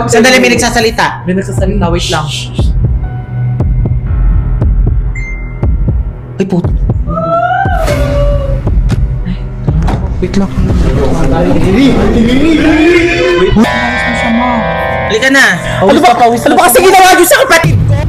Sandali, may nagsasalita. May nagsasalita, wait lang. Ay, puto. Wait lang. Halika na. Ano ba kasi ginawa niyo sa kapatid ko?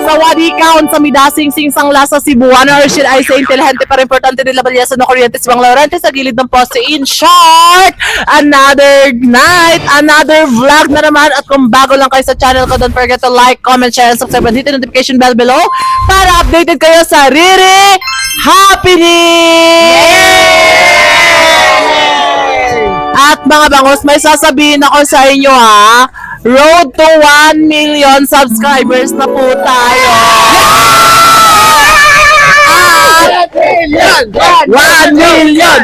Sawadi kaon sa midasing singsang lasa Cebuan, or should I say intelihente para importante nila balya sa Corrientes Bang Laurente sa gilid ng poste. In short, another night, another vlog na naman. At kung bago lang kayo sa channel ko, don't forget to like, comment, share, and subscribe, and hit the notification bell below para updated kayo sa Riri Happening! At mga bangos, may sasabihin ako sa inyo ha. Road to 1 million subscribers na po tayo. 1 million!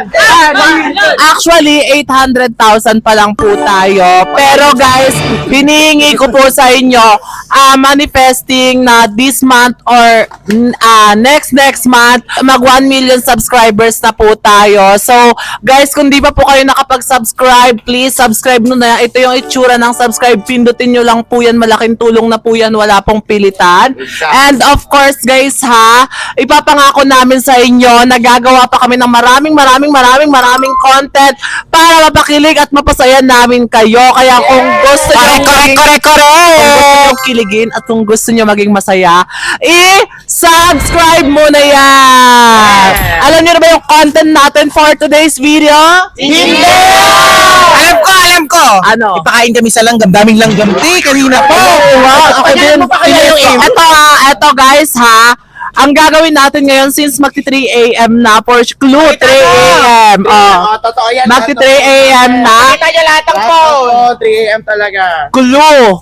Actually, 800,000 pa lang po tayo. Pero guys, hinihingi ko po sa inyo, manifesting na this month or next month, mag 1 million subscribers na po tayo. So, guys, kung di pa po kayo nakapag-subscribe, please subscribe nyo na. Ito yung itsura ng subscribe. Pindutin nyo lang po yan. Malaking tulong na po yan. Wala pong pilitan. And of course, guys, ipapangako namin sa inyo, nagagawa pa kami ng maraming content para mapakilig at mapasaya namin kayo. Kaya kung gusto nyo kung gusto nyo kiligin at kung gusto nyo maging masaya, i-subscribe mo na yan. Alam nyo na ba yung content natin for today's video? Hindi! Alam ko! Ano? Ipakain kami sa langgam. Daming langgam. Kanina po. Wow, ako din. Ito guys ang gagawin natin ngayon since magti 3 AM na for clue 3 AM. Totoo yan. Magti 3 AM na. Kita niya lahat ng phone. 3 AM talaga. Clue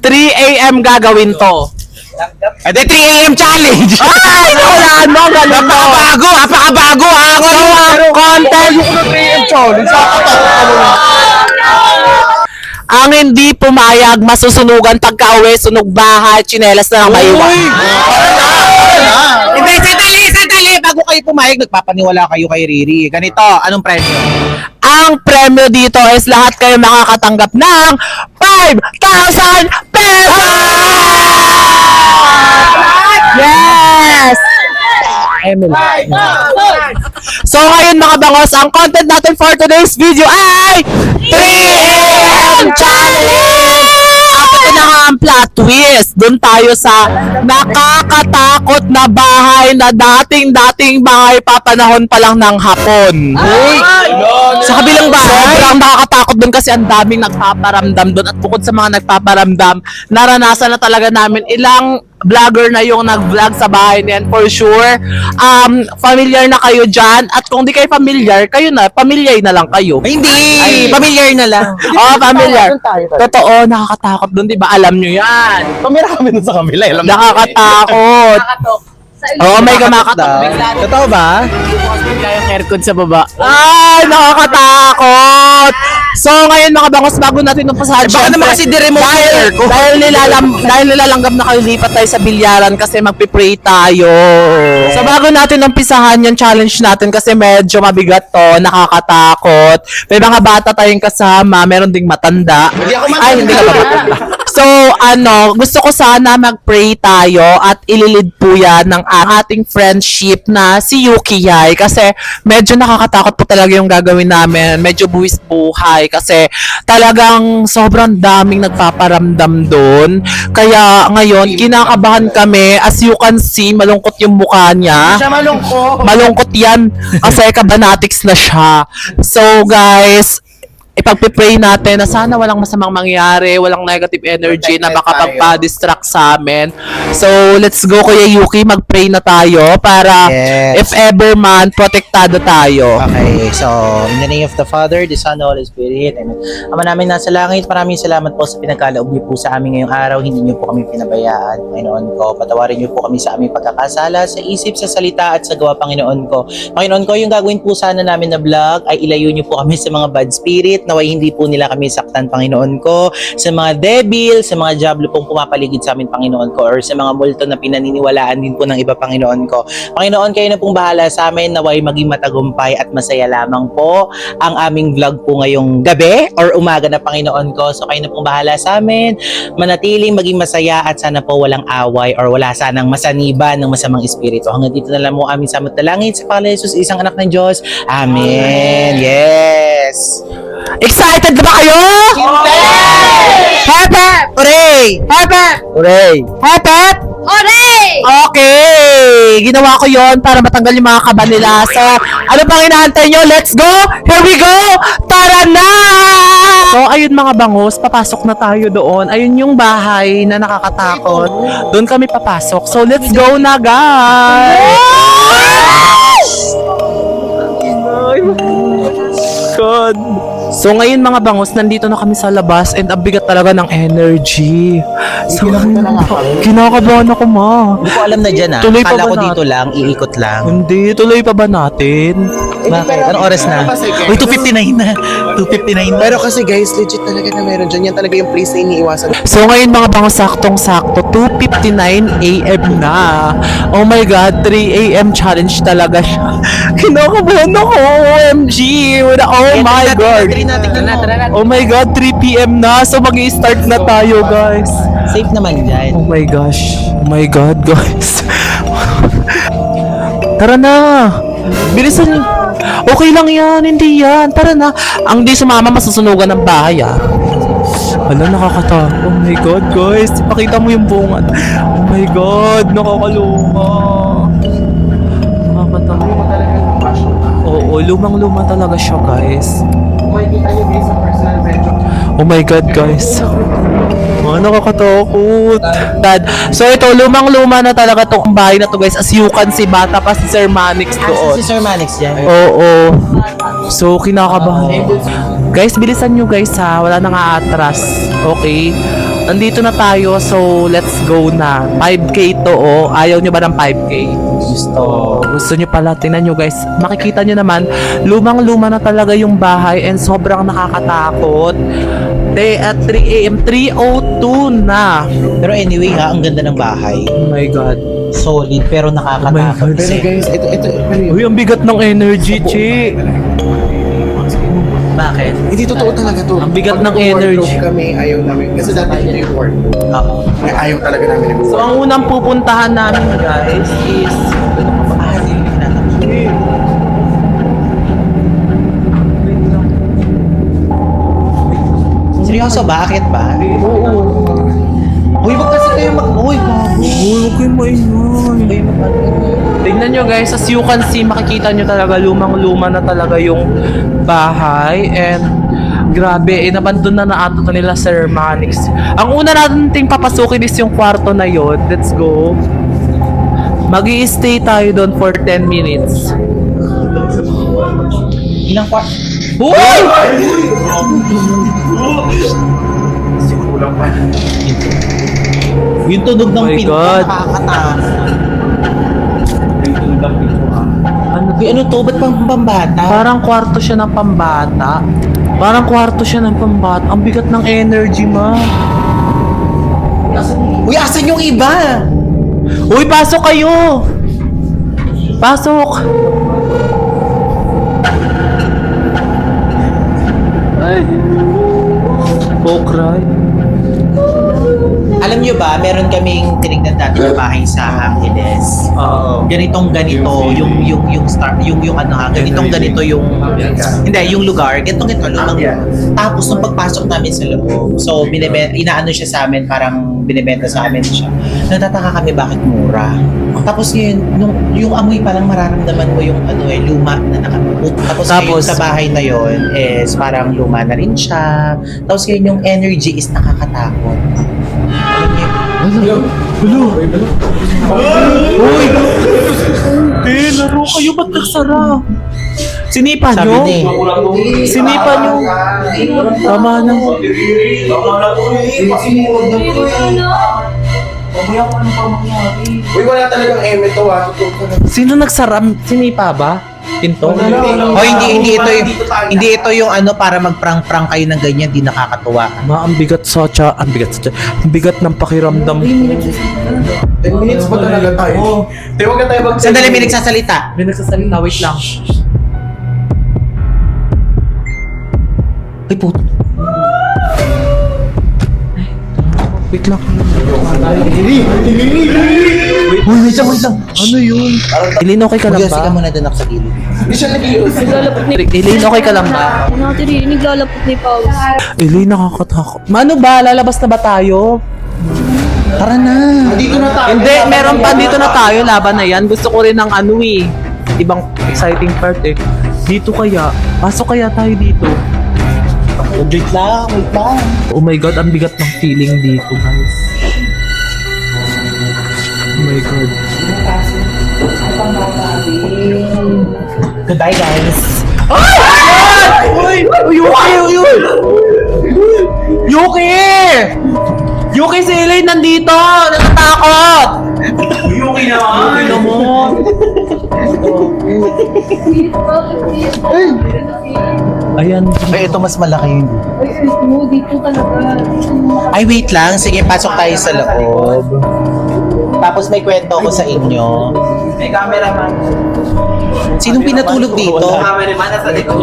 3 AM gagawin to. Ade 3 AM challenge. Ay, wala no, ganun to. Napakabago ha. So, ang content 3 AM challenge. ang hindi pumayag, masusunugan pagka-uwi, sunog bahay, tsinelas na lang maiwan. Hindi, sandali. Bago kayo pumayag, nagpapaniwala kayo kay Riri. Ganito, anong premyo? Ang premyo dito is lahat kayo makakatanggap ng 5,000 pesos! Yes! So ngayon mga bangos, ang content natin for today's video ay 3 AM Challenge! At ito na nga ang plot twist. Doon tayo sa nakakatakot na bahay na dating bahay papanahon pa lang ng hapon. Sa kabilang bahay, sobrang nakakatakot doon kasi ang daming nagpaparamdam doon. At bukod sa mga nagpaparamdam, naranasan na talaga namin ilang vlogger na yung nag-vlog sa bahay niyan for sure. Familiar na kayo dyan. At kung di kayo familiar, kayo na, pamilyay na lang kayo. Hindi, familiar na lang. Familiar. Totoo, nakakatakot doon, di ba? Alam nyo yan. Tumira kami dun sa kabila. Nakakatakot. May kumakatok. Totoo ba? Yung aircon sa baba. Ay, nakakatakot! So, ngayon mga bangos, bago natin umpasahan. Baka naman kasi di-remote yung aircon. Dahil nilalanggam na kayo, lipat tayo sa bilyaran kasi magpipray tayo. So, bago natin umpisahan yung challenge natin kasi medyo mabigat to, nakakatakot. May mga bata tayong kasama, meron ding matanda. Hindi ka ba matanda? So, gusto ko sana mag-pray tayo at ililid po yan ng ating friendship na si Yuki Yai kasi medyo nakakatakot po talaga yung gagawin namin. Medyo buwis buhay kasi talagang sobrang daming nagpaparamdam doon. Kaya ngayon, kinakabahan kami. As you can see, malungkot yung mukha niya. Siya malungkot. Malungkot yan kasi kabanatics na siya. So guys, pagpipray natin na sana walang masamang mangyari, walang negative energy na makapagpa-distract sa amin. So, let's go Kuya Yuki, mag-pray na tayo para Yes. if ever man, protektado tayo. Okay, so in the name of the Father, the Son, the Holy Spirit, Amen. Ama namin nasa langit, maraming salamat po sa pinagkaloob niyo po sa amin ngayong araw. Hindi niyo po kami pinabayaan, Panginoon ko. Patawarin niyo po kami sa aming pagkakasala, sa isip, sa salita, at sa gawa, Panginoon ko. Panginoon ko, yung gagawin po sana namin na vlog ay ilayo niyo po kami sa mga bad spirit, naway hindi po nila kami saktan, Panginoon ko, sa mga devil, sa mga diablo pong pumapaligid sa amin, Panginoon ko, or sa mga multo na pinaniniwalaan din po ng iba, Panginoon ko. Panginoon, kayo na pong bahala sa amin, naway maging matagumpay at masaya lamang po ang aming vlog po ngayong gabi or umaga na, Panginoon ko. So kayo na pong bahala sa amin, manatiling maging masaya at sana po walang away or wala sanang masaniban ng masamang espiritu. Hanggang dito na lang mo aming samot na langit sa pangalan ni Jesus, isang anak ng Diyos. Amen. Yes. Excited na ba kayo? Happy! Hooray! Happy! Hooray! Happy! Okay! Ginawa ko yon para matanggal yung mga kaba nila. So, ano pang inaantay nyo? Let's go! Here we go! Tara na! So, ayun mga bangus, papasok na tayo doon. Ayun yung bahay na nakakatakot. Doon kami papasok. So, let's go na, guys! God. So ngayon mga bangus, nandito na kami sa labas and ang bigat talaga ng energy. So, kinakabahan ako, ma. Hindi ko alam na dyan, Tuloy pa Akala ba ko natin? dito lang, iikot lang. Hindi, tuloy pa ba natin? Bakit? Anong oras na? Uy, 2:59 na. 2:59 na. Pero kasi guys, legit talaga na meron dyan. Yan talaga yung place na iniiwasan. So ngayon mga bangus, saktong-sakto, 2:59 AM na. Oh my God, 3 AM challenge talaga siya. Kinakabahan ako, OMG. Oh my God. Oh my God, 3 PM na. So mag-i-start na tayo, guys. Safe naman dyan. Oh my gosh. Oh my God, guys. Tara na. Bilisan niyo. Okay lang yan, hindi yan. Tara na. Ang di sumama, masusunugan ng bahay, ah. Hala, nakakatakot. Oh my God, guys. Pakita mo yung bungat. Oh my God, nakakaluma. Nakakatakot. Oo, lumang-luma talaga siya, guys. Makikita nyo guys sa personal bedroom. Oh my God, guys. Oh, nakakatakot. Dad. So ito, lumang-luma na talaga tong bahay na to, guys. As you can see, bata pa si Sir Manix Asa doon. si Sir Manix dyan? Oo. So, kinakabahan. Guys, bilisan nyo guys ha. Wala nang aatras. Okay? Nandito na tayo. So, let's go na. 5K to, oh. Ayaw nyo ba ng 5K? Gusto nyo pala. Tingnan nyo guys. Makikita nyo naman, lumang-luma na talaga yung bahay and sobrang nakakatakot. At 3 AM, 3:02 na. Pero anyway ha, ang ganda ng bahay. Oh my God. Solid pero nakakatakot. God. Pero guys, ito, ano yun? Uy, ang bigat ng energy, Chi. Bakit? Hindi totoo talaga to. Ang bigat Pag ng energy. nag-wardrobe kami, ayaw namin. Kasi dati dito yung work. Oo. Ayaw talaga namin nag-work. So, ang unang pupuntahan namin guys is Seryoso ba? Akit ba? Uy, wag kasi kayo Uy, bago. huwag kayo maingay. Uy, Tingnan nyo guys, as you can see, makikita nyo talaga lumang-luma na talaga yung bahay and grabe, inabandon na ato to nila Sir Manix. Ang una natin papasukin is yung kwarto na yon. Let's go. Mag-i-stay tayo doon for 10 minutes. Ilang kwa? Hoy! Yung tunog ng Oh my pinto, God. nakakatakot. Ano? Uy, ano to? Ba't pang pambata? Parang kwarto siya ng pambata. Parang kwarto siya ng pambata. Ang bigat ng energy, ma. Uy, asan yung iba? Uy, pasok kayo! Pasok! Ay. Oh, cry. Alam nyo ba, meron kaming tinignan dati na bahay bahay sa Angeles. Ganitong ganito yung start yung ano ha, ganitong ganito yung hindi yung lugar, ganitong lumang tapos nung pagpasok namin sa loob, so inaano siya sa amin, parang binebenta sa amin siya. Natataka kami bakit mura. Tapos yun, yung amoy parang mararamdaman mo yung ano luma na nakapuput. Tapos ngayon sa bahay na yon is parang luma na rin siya. Tapos ngayon yung energy is nakakatakot. Alam niyo, Uy! Laro kayo, ba't nagsara? Sinipa sabi nyo? ni Sinipa nyo? Tama na. Uy, wala talagang eme to ha. Sino nagsara? Sinipa ba? Pinto? Oh, hindi ito yung ano para magprang-prang kayo ng ganyan, di nakakatuwa. Ang bigat ang bigat ng pakiramdam. 10 minutes pa talaga tayo. Tayo huwag na tayo mag- Sandali, may nagsasalita. May nagsasalita, wait lang. Ay, puto. Wait lang. Wait lang. Ano yun? Eileen, okay ka lang Magyasi ka ba? muna doon ako sa gilid. Hindi siya nag-ios. Naglalapot ni... Eileen, okay ka lang ba? Nakatirinig, naglalapot ni Paus. Eileen, nakakatakot. Ano ba? Lalabas na ba tayo? Tara na. Dito na tayo. Hindi, meron pa dito na tayo. Laban na yan. Gusto ko rin ng ano eh. Ibang exciting part eh. Dito kaya. Pasok kaya tayo dito. Wait lang. Oh my God, ang bigat ng feeling dito, guys. Oh my God. Goodbye, guys. Uy! Yuki! Yuki! Yuki, si Elaine nandito! Natatakot! Yuki naman! Ayan. Ay, ito mas malaki yun. Dito talaga. Ay, wait lang. Sige, pasok tayo sa loob. Tapos may kwento ko sa inyo. May cameraman. Sinong pinatulog dito? Cameraman nasa dito.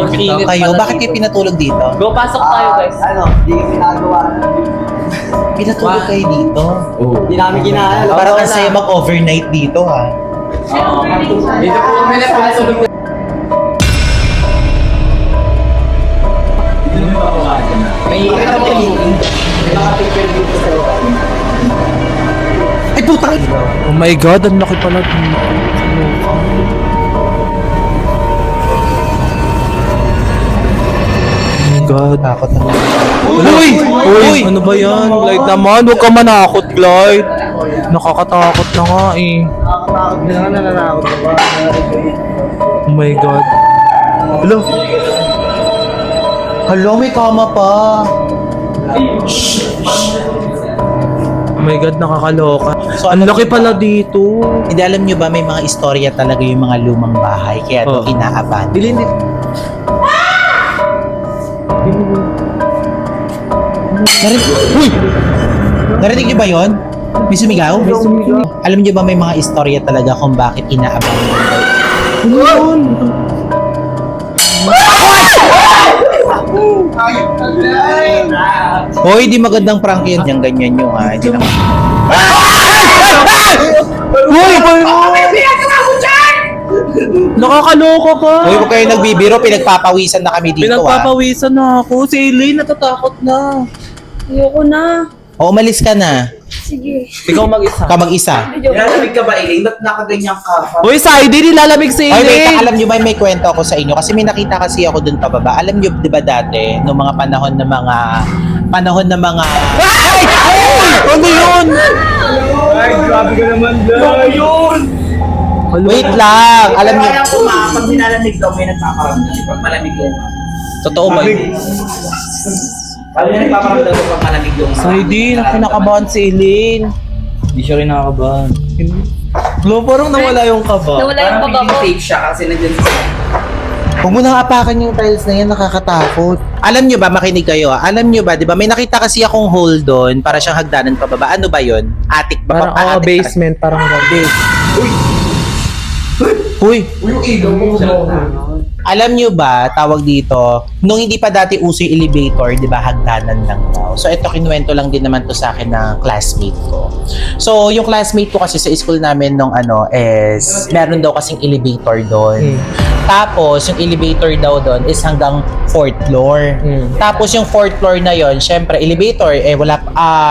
Kayo? Bakit kayo pinatulog dito? Go, pasok tayo, guys. Hindi ko ginagawa. Pinatulog kayo dito? Hindi namin ginagawa. Parang ang saya mag-overnight dito, ha? Dito po kami na pinatulog. May Ay, putang! Oh my God, ang laki pala dito. Oh my God. Takot na. Uy! Ano ba yan? Glide naman, huwag ka manakot, Glide. Nakakatakot na nga eh. nakakatakot na nga, nananakot na ba? Oh my God. Hello? Hello, may kama pa. Oh my God, nakakaloka. So, Ang ano- laki pala dito. Hindi, alam nyo ba, may mga istorya talaga yung mga lumang bahay. Kaya ito Oh. inaaban. Dilin din. Narinig nyo ba yun? May sumigaw? Alam nyo ba may mga istorya talaga kung bakit inaaban yung Hoy, di magandang prank yun. Yung ganyan nyo ha. Hindi naman. Uy! Nakakaloka ka. Hoy, huwag kayo nagbibiro. Pinagpapawisan na kami dito ha. Pinagpapawisan na ako. Si Eileen natatakot na. Ayoko na. O, umalis ka na. Sige. Ikaw mag-isa. Ka mag-isa. Nilalamig ka ba, Eileen? Ba't nakaganyan ka? Uy, Saidi, nilalamig si Hoy, wait, Eileen. alam nyo ba may kwento ako sa inyo? Kasi may nakita kasi ako dun pababa. Alam nyo, di ba dati, noong mga panahon ng mga... Ano yun? Ay, grabe ka naman, Dad. Yun! Wait lang! Alam nyo, Kaya ko pag nilalamig daw, may nagpaparamdam. Pag malamig yung... totoo ba yun? Ano yung nagpaparamdam pag malamig yung... Saidi, kinakabahan si Eileen. Hindi siya rin nakakabahan. Lo, parang nawala yung kaba. Nawala yung Parang baba ko. safe siya kasi nandiyan sa... Huwag mo nang apakan yung tiles na yan, nakakatakot. Alam nyo ba, makinig kayo ah. Alam nyo ba, di ba, may nakita kasi akong hole doon para siyang hagdanan pababa. Ano ba yun? Attic ba? Parang Attic basement, parang gabi. Huy! Alam nyo ba, tawag dito, nung hindi pa dati uso yung elevator, di ba, hagdanan lang daw. So, ito, kinuwento lang din naman to sa akin ng classmate ko. So, yung classmate ko kasi sa school namin nung is, meron daw kasing elevator doon. Tapos, yung elevator daw doon is hanggang 4th floor. Tapos, yung 4th floor na yon, syempre, elevator,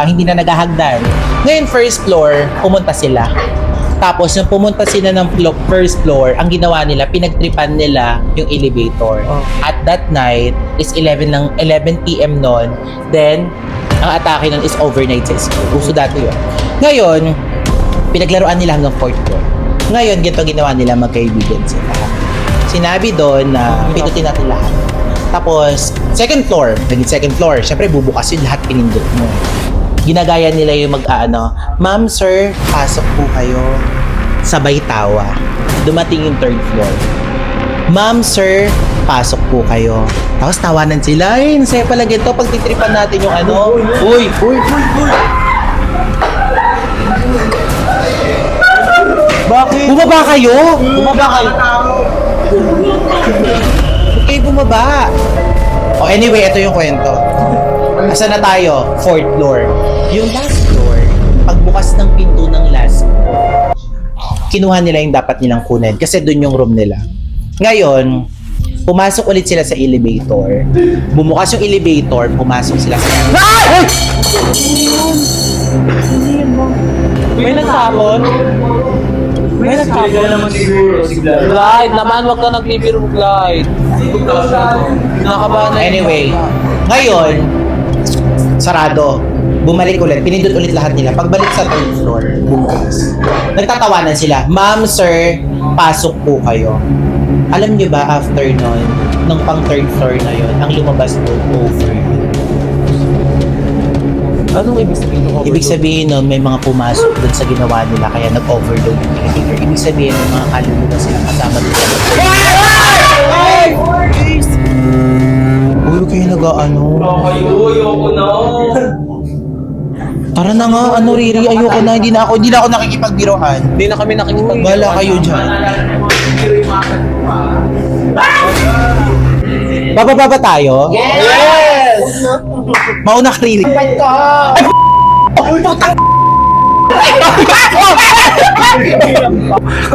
hindi na naghahagdan. Ngayon, 1st floor, pumunta sila. Tapos, nung pumunta sila ng first floor, ang ginawa nila, pinagtripan nila yung elevator. At that night, is 11 p.m. noon. Then, ang atake nun is overnight sa school. Uso dati yun. Ngayon, pinaglaruan nila hanggang 4th floor. Ngayon, ganito ginawa nila, magkaibigan sila. Sinabi doon na pindutin natin lahat. Tapos, second floor. Naging second floor. Siyempre, bubukas yun lahat pinindot mo. Ginagaya nila yung Ma'am, sir, pasok po kayo. Sabay tawa. Dumating yung 3rd floor. Ma'am, sir, pasok po kayo. Tapos tawanan sila. Ay, nasaya pala ganito. Pag titripan natin yung Uy! Bakit? Bumaba kayo? Okay, bumaba. Anyway, ito yung kwento. Asa na tayo? 4th floor. Yung last floor, pagbukas ng pinto ng last floor, kinuha nila yung dapat nilang kunin kasi doon yung room nila. Ngayon, pumasok ulit sila sa elevator. Bumukas yung elevator, pumasok sila sa May nagtapon? May nagtapon naman siguro. Glide naman, wag ka nagbibiro, Glide. Nakabahan na. Anyway, ngayon, sarado. Bumalik ulit. Pinindot ulit lahat nila. Pagbalik sa 3rd floor, bumukas. Nagtatawanan sila. Ma'am, sir, pasok po kayo. Alam niyo ba, after nun, nung pang 3rd floor na yon, ang lumabas doon, over. Anong ibig sabihin ng Ibig sabihin nun, may mga pumasok doon sa ginawa nila, kaya nag-overload yung elevator. Ibig sabihin, may mga kaluluwa silang kasama doon. Uy, kayo nag-ano? Ayoko na. Tara na nga, Riri, ayoko na. Hindi na ako nakikipagbirohan. Hindi na kami nakikipag- Wala kayo dyan. Bababa ba tayo? Yes! Mauna ka, Riri.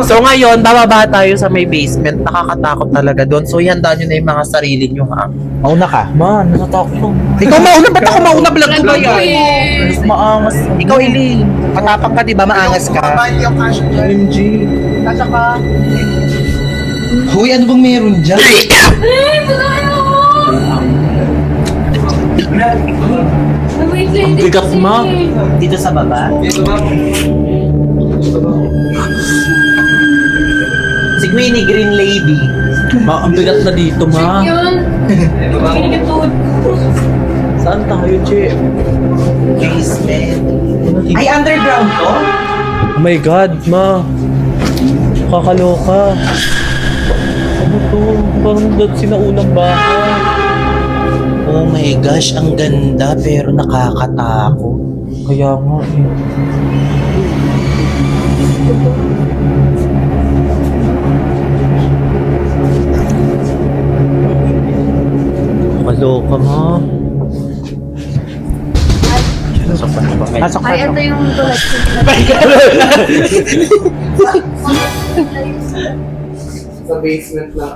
So ngayon, bababa tayo sa may basement. Nakakatakot talaga doon. So ihanda nyo na yung mga sarili nyo, ha? Mauna ka. Man, natatakot. Ikaw mauna, ba't ako mauna? Vlog ko ba yan? Mas maangas. Ikaw, Ili. Matapang ka, di ba? Maangas ka. MG. Hoy, ano bang meron dyan? Ang bigat, ma. Dito sa baba? Si Queenie, Green Lady. Ma, ang bigat na dito, ma. Yun. Kinikituod ko. Saan tayo, Che? Basement. Ay, underground to? Oh my God, ma. Kakaloka. Ano to? Parang sinaunang bahay. Oh my gosh, ang ganda pero nakakatakot. Kaya nga, eh. Kakaloka, ma. Pasok Ay, ito yung collection. Sa basement ng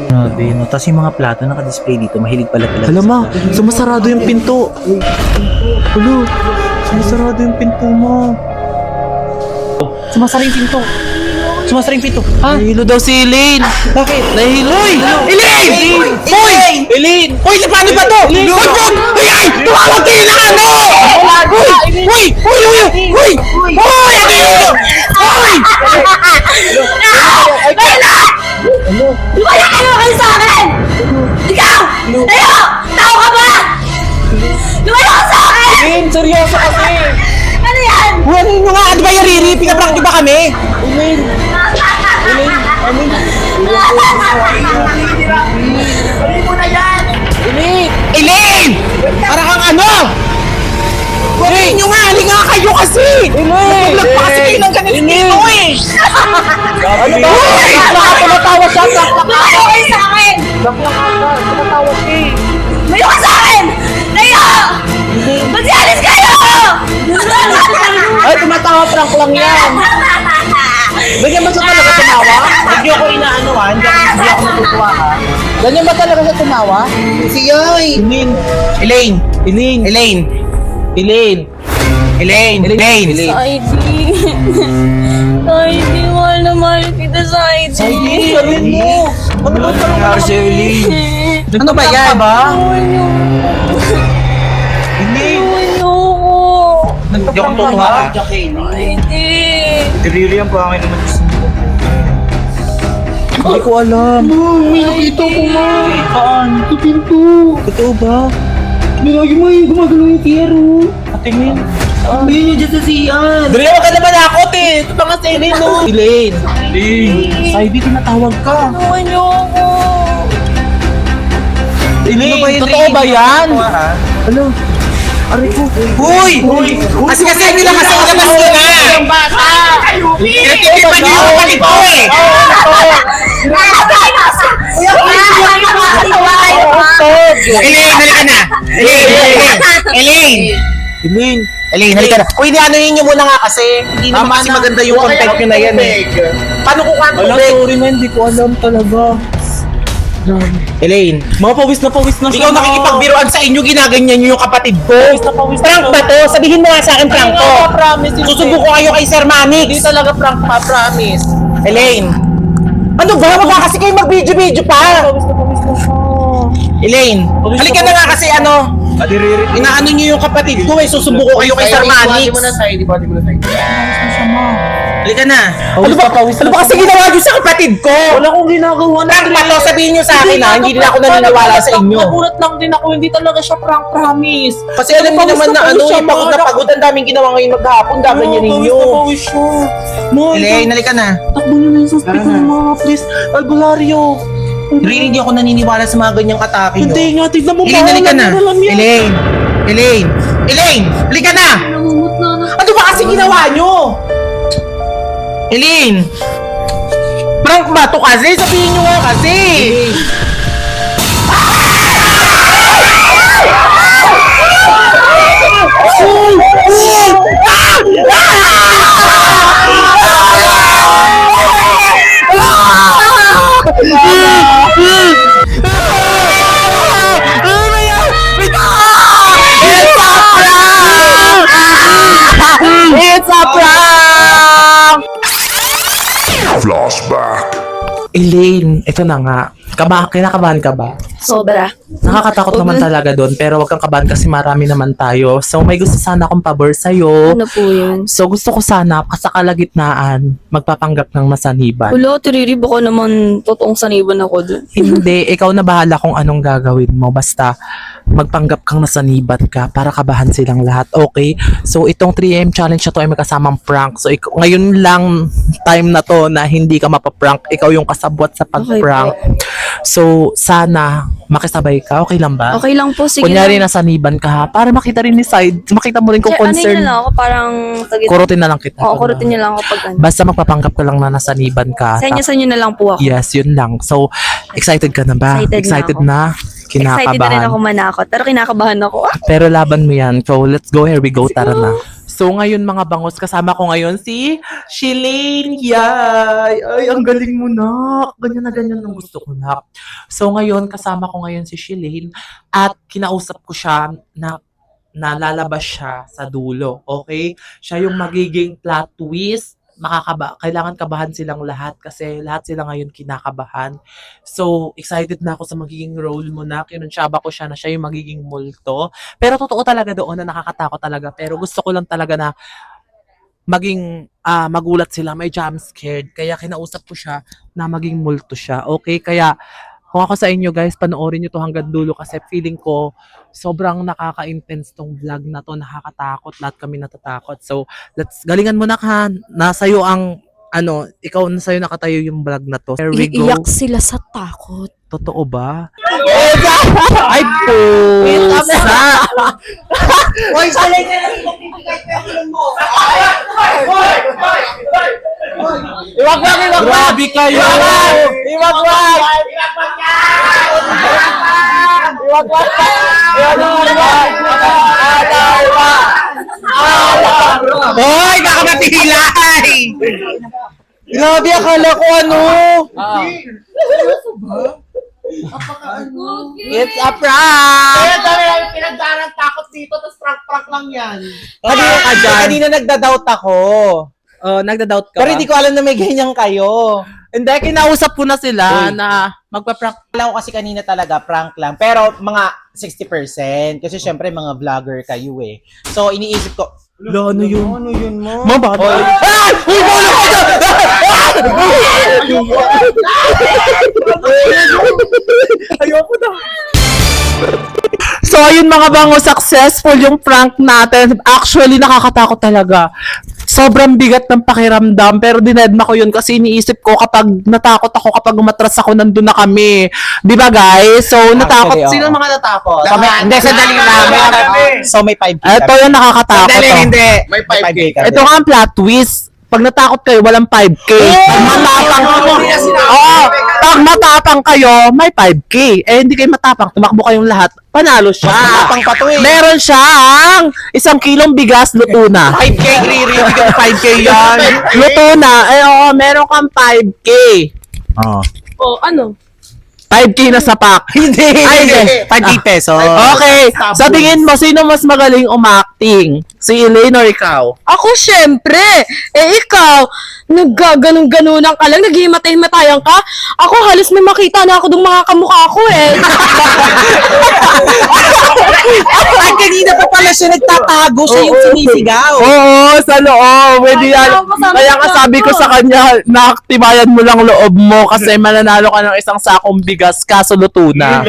Grabe, no? Tapos yung mga plato naka-display dito, mahilig pala talaga. Alam ma, sumasarado yung pinto. Ulo, sumasarado yung pinto mo. Sumasara yung pinto. Sumasara yung pinto. Ha? Nahilo daw si Elaine. Bakit? Nahilo. Elaine! Hoy! Elaine! Hoy, paano ba to? Hoy, Hoy! Ay! Tumawag kayo na ano! Hoy! Hoy! Hoy! Hoy! Hoy! Hoy! Hoy! Wala kayo sa akin! Ikaw! Tayo! Tao ka ba? Lumayo ka sa akin! Elaine, seryoso kasi. Ano yan? Ano nyo nga? Ano ba yung Riri? Pinaprank nyo ba kami? Elaine! Elaine! Para kang ano? Huwag nyo nga, halika nga kayo kasi! Nag-vlog pa kasi kayo ng ganito dito eh! Ano ba? Nakapumatawa siya, Lumayo kayo sa akin! Tumatawa siya eh. Lumayo ka sa akin! Tayo! Magsialis kayo! Ay, tumatawa, prank lang yan. Ganyan ba siya talaga tumawa? Hindi ako inaano hindi ako natutuwa ha. Ganyan ba talaga siya tumawa? Si Yoy! Elaine! Elaine! Elaine! Elaine! Elaine! Elaine! Saidi. Saidi, mahal na mahal kita, Saidi. Saidi, sabihin mo! Ano ba nangyari si Elaine? Ano ba yan? Iwan niyo. Elaine! Iwan niyo ako. Hindi ako natutuwa ha. Saidi. Tirili ang pangin naman gusto mo. Hindi ko alam. May nakita ko, ma! Saan? Sa pinto! Totoo ba? Lagi mo yung gumagalaw yung tiyero. Patingin. Sabihin nyo dyan sa siyan! Dali naman ka naman ako, te! Ito pa nga si Elaine, no? Elaine! Elaine! Saidi, tinatawag ka. Iwan niyo ako. Elaine! Totoo ba yan? Ano? Aray ko! Uy! Kasi nila kasi ilabas ko na! Yung bata! Tinitipan niyo yung kapatid ko eh! Elaine! Halika na! Elaine! Elaine! Elaine, halika na. Uy, ano nyo muna nga kasi. Hindi naman kasi maganda yung content nyo na yan eh. Paano ko kanto? sorry na, hindi ko alam talaga. Elaine! Mga pawis na Ikaw nakikipagbiruan sa inyo, ginaganyan nyo yung kapatid ko. Prank ba to? Sabihin mo nga sa akin prank to. Promise. Susubuko kayo kay Sir Manix. Hindi talaga prank pa, promise. Elaine! Ano ba? Wala kasi kayo mag-video-video pa. Elaine! Halika na nga kasi ano. Inaano nyo yung kapatid ko eh. Susubuko kayo kay Sir Manix. Di mo na side, di mo na side. Halika na! Ano ba kasi ginawa nyo sa kapatid ko? Wala akong ginagawa na. Prank ba to? Sabihin nyo sa akin ha. Hindi din ako naniniwala sa inyo. Nagulat lang din ako, hindi talaga siya prank, promise. Kasi alam niyo naman na ano, yung pagod na pagod. Ang daming ginawa ngayon maghapon. Dagan yan ninyo. Elaine, halika na! Takbo nyo na yung suspect ng mga please. Albularyo. Really, hindi ako naniniwala sa mga ganyang atake nyo. Hindi nga, tignan mo. Elaine, halika na! Alam yan. Elaine! Elaine! Elaine! Halika na! Namumutla na. Ano ba kasi ginawa nyo? Elaine! Prank ba to kasi? Sabihin nyo nga kasi. It's a prank! Flashback. Elaine, ito na nga. Kinakabahan ka ba? Sobra. Nakakatakot naman talaga doon, pero wag kang kabahan kasi marami naman tayo. So may gusto sana akong pabor sa'yo. Ano po yun? So gusto ko sana, sa kalagitnaan, magpapanggap ng masaniban. Wala, Tiriri, baka naman totoong saniban ako dun. Hindi, ikaw na bahala kung anong gagawin mo. Basta magpanggap kang nasanibat ka para kabahan silang lahat. Okay? So itong 3am challenge na to ay may kasamang prank. So ngayon lang time na to na hindi ka mapaprank. Ikaw yung kasabwat sa pag-prank. So sana makisabay ka. Okay lang ba? Okay lang po, sige Kunyari lang. nasaniban ka ha. Para makita rin ni side. Makita mo rin kung Ano concern. yun lang ako, parang... Kurutin na lang kita. Oo, kurutin niyo lang ako pag ano. Basta magpapanggap ka lang na nasaniban ka. Sa inyo na lang po ako. Yes, yun lang. So, excited ka na ba? Excited na Excited na? Excited na rin Kinakabahan. ako manakot, pero kinakabahan ako. Pero laban mo yan. So, let's go. Here we go. Tara na. So, ngayon mga bangos, kasama ko ngayon si Shilane. Yay! Ay, ang galing mo, nak. Ganyan na ganyan ang gusto ko, nak. So, ngayon, kasama ko ngayon si Shilane at kinausap ko siya na lalabas siya sa dulo. Okay? Siya yung magiging plot twist. Kailangan kabahan silang lahat kasi lahat sila ngayon kinakabahan. So, excited na ako sa magiging role mo na. Kinunsyaba ko siya na siya yung magiging multo. Pero totoo talaga doon na nakakatakot talaga. Pero gusto ko lang talaga na maging magulat sila. May jump scared. Kaya kinausap ko siya na maging multo siya. Okay? Kaya kung ako sa inyo guys, panoorin nyo to hanggang dulo kasi feeling ko sobrang nakaka-intense tong vlog na to, nakakatakot, lahat kami natatakot. So, galingan mo na ka, nasa'yo ang, ikaw nasa'yo nakatayo yung vlog na to. Here we go. Iiyak sila sa takot. Totoo ba? Ay, pusa! Hoy, salay ka lang! Iwagwag! Grabe kayo! Iwagwag! Hoy, kakamatihilay! Grabe, akala ko ano. It's a prank! Kaya dami lang pinagdarang takot dito, tapos prank-prank lang yan. Kanina ka dyan. Kanina nagda-doubt ako. Oh, nagda-doubt ka Pero ba? hindi ko alam na may ganyan kayo. Hindi, kinausap ko na sila na magpa-prank. Alam ko kasi kanina talaga, prank lang. Pero mga 60%. Kasi syempre mga vlogger kayo eh. So iniisip ko, Ano yun? ano yun mo? Mababa. Hoy. Ay! Uy, bola ko dyan! Ayoko na. So, ayun mga bango, successful yung prank natin. Actually, nakakatakot talaga. Sobrang bigat ng pakiramdam, pero dinedma ko yun kasi iniisip ko kapag natakot ako, kapag umatras ako, nandun na kami. Di ba guys? So, natakot. oo. Sino mga natakot? So, hindi, sandali lang. So may 5K Ito yung nakakatakot. Sandali, oh. hindi. May 5K kami. Ito nga ang plot twist. Pag natakot kayo, walang 5K. Pag matapang pag matapang kayo, may 5K. Eh, hindi kayo matapang, tumakbo kayong lahat, panalo siya. Matapang pa to eh. Meron siyang 1 kilong bigas, luto na. 5K, Riri. Hindi ka 5K yan. Luto na. Eh, oo, meron kang 5K. Oh. Oh, ano? 5K na sa pack. Hindi. Ay, hindi. 5K peso. Okay. Sa tingin mo, sino mas magaling umacting? Si Elaine or ikaw? Ako, syempre. Eh, ikaw, naggaganong-ganunan ka lang, naghimatay-matayan ka. Ako, halos may makita na ako ng mga kamukha ko eh. Ay, kanina pa pala siya nagtatago. Siya yung sinisigaw. Oo, sa loob. Pwede yan. Kasama ko sa Kaya nga mga sabi ko ko. sa kanya, naaktibayan mo lang loob mo kasi mananalo ka ng 1 sakong bigas kaso luto na.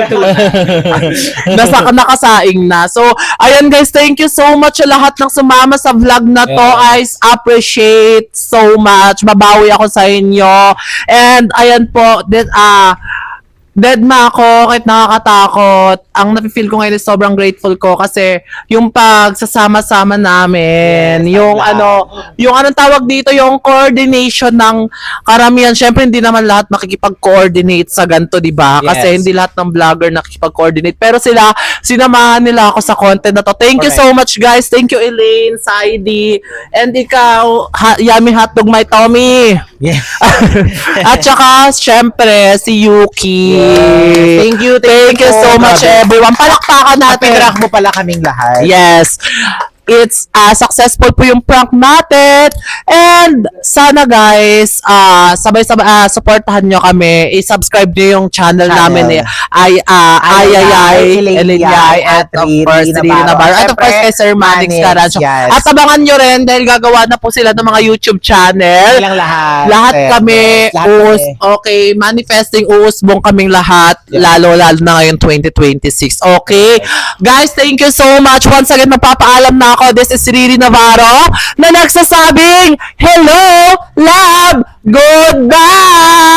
Nakasaing na. So, ayan guys, thank you so much sa lahat ng sumama sa vlog na to. Guys, appreciate so much. Babawi ako sa inyo. And ayan po, deadma ako, kahit nakakatakot. Ang nafe-feel ko ngayon is sobrang grateful ko kasi yung pagsasama-sama namin, yung anong tawag dito, yung coordination ng karamihan. Syempre, hindi naman lahat makikipag-coordinate sa ganito, di ba? Kasi Yes. hindi lahat ng vlogger nakikipag-coordinate. Pero sila, sinamahan nila ako sa content na to. Thank you so much, guys. Thank you, Elaine, Saidi, and ikaw, Yummy Hotdog, my Tommy. Yeah. At saka, syempre, si Yuki. Thank you so much, everyone. Palakpakan natin. Pinrak mo pala kaming lahat. Yes. It's successful po yung prank natin. And sana guys, sabay-sabay supportahan nyo kami. I-subscribe nyo yung channel namin eh. Ayayay, at of course, Riri Navarro. At of course, kay Sir Manix Carancio. Yes. At abangan nyo rin dahil gagawa na po sila ng mga YouTube channel. Ilang lahat. Lahat kami, Lahat okay, manifesting uusbong kaming lahat, lalo na ngayon 2026. Okay? Guys, thank you so much. Once again, magpapaalam na ako. This is Riri Navarro na nagsasabing, hello, love, goodbye!